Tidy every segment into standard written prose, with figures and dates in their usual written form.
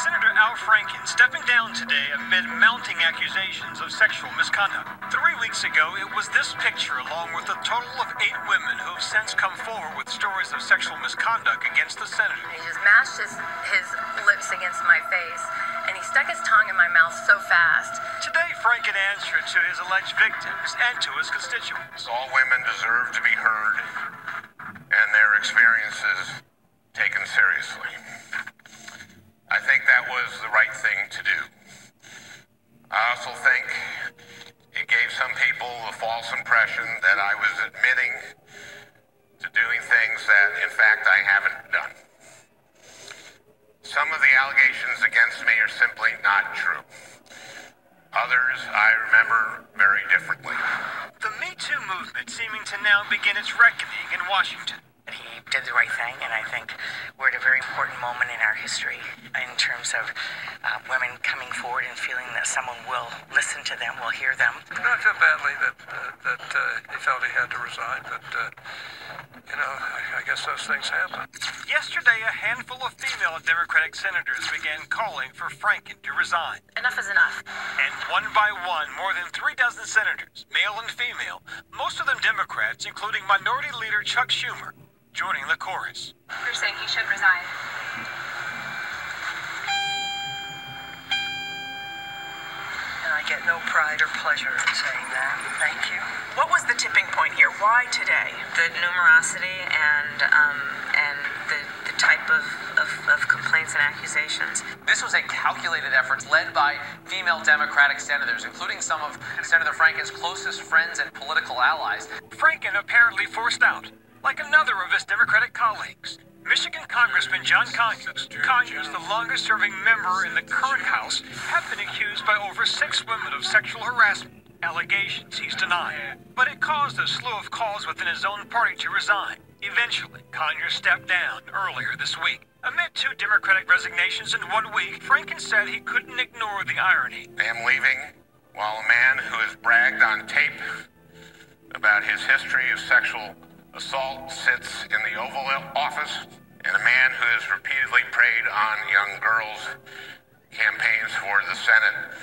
Senator Al Franken stepping down today amid mounting accusations of sexual misconduct. 3 weeks ago, it was this picture along with a total of 8 women who have since come forward with stories of sexual misconduct against the senator. He just mashed his lips against my face, and he stuck his tongue in my mouth so fast. Today, Franken answered to his alleged victims and to his constituents. All women deserve to be heard and their experiences taken seriously. I think that was the right thing to do. I also think it gave some people a false impression that I was admitting to doing things that, in fact, I haven't done. Some of the allegations against me are simply not true. Others I remember very differently. The Me Too movement seeming to now begin its reckoning in Washington. He did the right thing, and I think we're at a very important moment in our history in terms of women coming forward and feeling that someone will listen to them, will hear them. I feel badly that he felt he had to resign, but, I guess those things happen. Yesterday, a handful of female Democratic senators began calling for Franken to resign. Enough is enough. And one by one, more than 3 dozen senators, male and female, most of them Democrats, including Minority Leader Chuck Schumer, joining the chorus. You're saying he should resign? And I get no pride or pleasure in saying that. Thank you. What was the tipping point here? Why today? The numerosity and the type of complaints and accusations. This was a calculated effort led by female Democratic senators, including some of Senator Franken's closest friends and political allies. Franken apparently forced out, like another of his Democratic colleagues. Michigan Congressman John Conyers, the longest-serving member in the current House, have been accused by over 6 women of sexual harassment. Allegations he's denied. But it caused a slew of calls within his own party to resign. Eventually, Conyers stepped down earlier this week. Amid 2 Democratic resignations in 1 week, Franken said he couldn't ignore the irony. I am leaving while a man who has bragged on tape about his history of sexual assault sits in the Oval Office, and a man who has repeatedly preyed on young girls campaigns for the Senate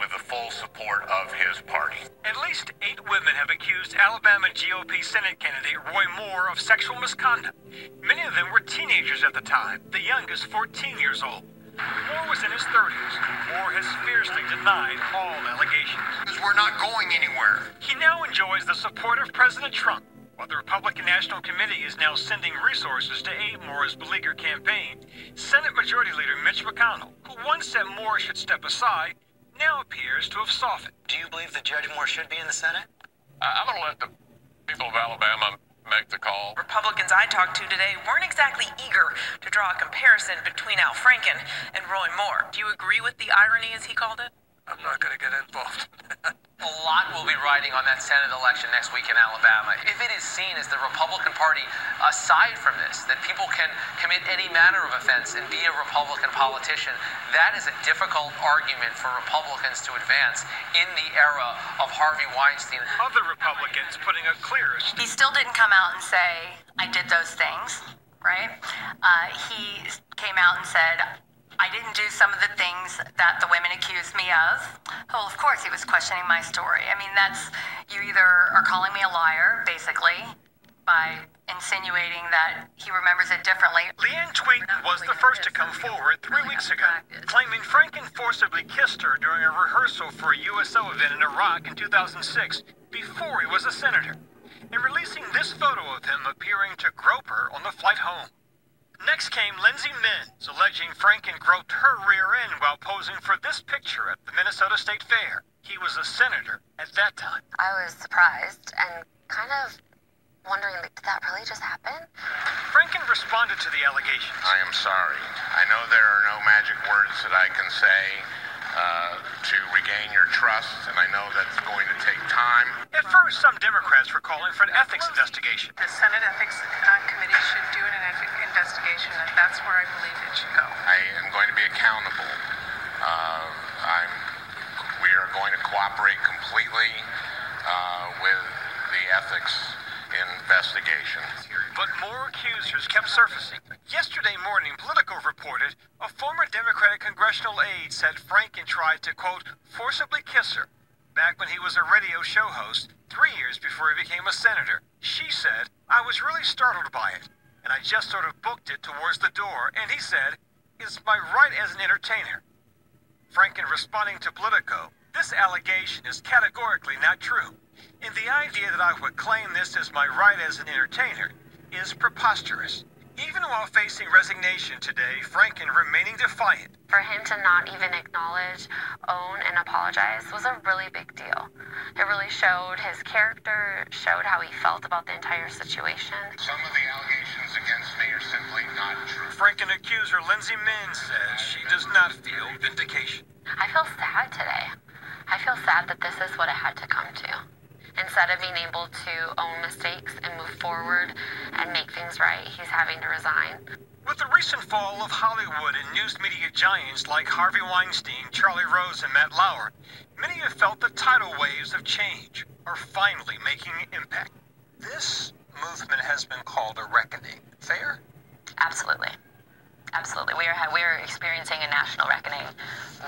with the full support of his party. At least 8 women have accused Alabama GOP Senate candidate Roy Moore of sexual misconduct. Many of them were teenagers at the time, the youngest 14 years old. Moore was in his 30s. Moore has fiercely denied all allegations. Because we're not going anywhere. He now enjoys the support of President Trump, while the Republican National Committee is now sending resources to aid Moore's beleaguered campaign. Senate Majority Leader Mitch McConnell, who once said Moore should step aside, now appears to have softened. Do you believe that Judge Moore should be in the Senate? I'm going to let the people of Alabama make the call. Republicans I talked to today weren't exactly eager to draw a comparison between Al Franken and Roy Moore. Do you agree with the irony, as he called it? I'm not going to get involved. A lot will be riding on that Senate election next week in Alabama. If it is seen as the Republican Party, aside from this, that people can commit any manner of offense and be a Republican politician, that is a difficult argument for Republicans to advance in the era of Harvey Weinstein. Other Republicans putting a clearer He still didn't come out and say, I did those things, right? He came out and said, I didn't do some of the things that the women accused me of. Well, of course, he was questioning my story. I mean, you either are calling me a liar, basically, by insinuating that he remembers it differently. Leanne Tweeden was the first to come forward 3 weeks ago, claiming Franken forcibly kissed her during a rehearsal for a USO event in Iraq in 2006, before he was a senator, and releasing this photo of him appearing to grope her on the flight home. Next came Lindsay Menz, alleging Franken groped her rear end while posing for this picture at the Minnesota State Fair. He was a senator at that time. I was surprised and kind of wondering, did that really just happen? Franken responded to the allegations. I am sorry. I know there are no magic words that I can say to regain your trust, and I know that's going to take time. At first, some Democrats were calling for an ethics investigation. The Senate Ethics Committee should do an ethics investigation, and that's where I believe it should go. I am going to be accountable. We are going to cooperate completely with the ethics investigation. But more accusers kept surfacing. Yesterday morning, Politico reported a former Democratic congressional aide said Franken tried to, quote, forcibly kiss her back when he was a radio show host 3 years before he became a senator. She said, I was really startled by it, and I just sort of booked it towards the door, and he said, it's my right as an entertainer. Franken responding to Politico, this allegation is categorically not true, and the idea that I would claim this as my right as an entertainer is preposterous. Even while facing resignation today, Franken remaining defiant. For him to not even acknowledge, own, and apologize was a really big deal. It really showed his character, showed how he felt about the entire situation. Some of the allegations against me are simply not true. Franken accuser Lindsay Min says she does not feel vindication. I feel sad today. I feel sad that this is what it had to come to. Instead of being able to own mistakes and move forward and make things right, he's having to resign. With the recent fall of Hollywood and news media giants like Harvey Weinstein, Charlie Rose, and Matt Lauer, many have felt the tidal waves of change are finally making an impact. This movement has been called a reckoning. Fair? Absolutely. Absolutely. We are experiencing a national reckoning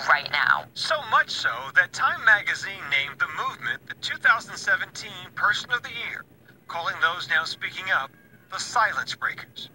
right now. So much so that Time magazine named the movement the 2017 Person of the Year, calling those now speaking up the Silence Breakers.